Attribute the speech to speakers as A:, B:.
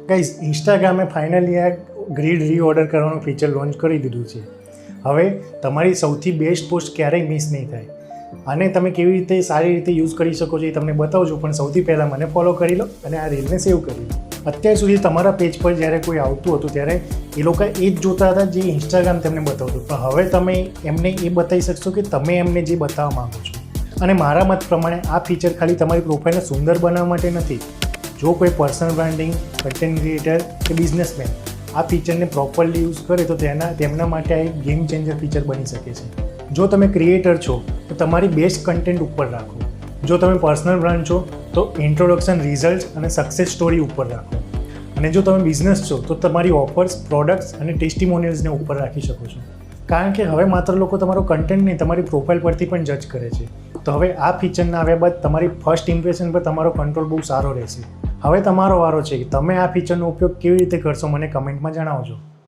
A: Guys, ઇન્સ્ટાગ્રામે finally આ grid રીઓર્ડર કરવાનું feature launch કરી દીધું છે. હવે તમારી સૌથી બેસ્ટ પોસ્ટ ક્યારેય મિસ નહીં થાય અને તમે કેવી રીતે સારી રીતે યુઝ કરી શકો છો એ તમને બતાવજો. પણ સૌથી પહેલાં મને ફોલો કરી લો અને આ રીલને સેવ કરી લો. અત્યાર સુધી તમારા પેજ પર જ્યારે કોઈ આવતું હતું ત્યારે એ લોકો એ જ જોતા હતા જે ઇન્સ્ટાગ્રામ તેમને બતાવતું. પણ હવે તમે એમને એ બતાવી શકશો કે તમે એમને જે બતાવવા માગો છો. અને મારા મત પ્રમાણે આ ફીચર ખાલી તમારી પ્રોફાઇલને સુંદર બનાવવા માટે નથી. જો કોઈ પર્સનલ બ્રાન્ડિંગ, કન્ટેન્ટ ક્રિએટર કે બિઝનેસમેન આ ફીચરને પ્રોપરલી યુઝ કરે તો તેમના માટે આ એક ગેમ ચેન્જર ફીચર બની શકે છે. જો તમે ક્રિએટર છો તો તમારી બેસ્ટ કન્ટેન્ટ ઉપર રાખો. જો તમે પર્સનલ બ્રાન્ડ છો તો ઇન્ટ્રોડક્શન, રિઝલ્ટ અને સક્સેસ સ્ટોરી ઉપર રાખો. અને જો તમે બિઝનેસ છો તો તમારી ઓફર્સ, પ્રોડક્ટ્સ અને ટેસ્ટિમોનિયલ્સને ઉપર રાખી શકો છો. કારણ કે હવે માત્ર લોકો તમારો કન્ટેન્ટ નહીં, તમારી પ્રોફાઇલ પરથી પણ જજ કરે છે. તો હવે આ ફીચરના આવ્યા બાદ તમારી ફર્સ્ટ ઇમ્પ્રેશન પર તમારો કંટ્રોલ બહુ સારો રહેશે. હવે તમારો વારો છે કે તમે આ ફીચરનો ઉપયોગ કેવી રીતે કરશો મને કમેન્ટમાં જણાવજો.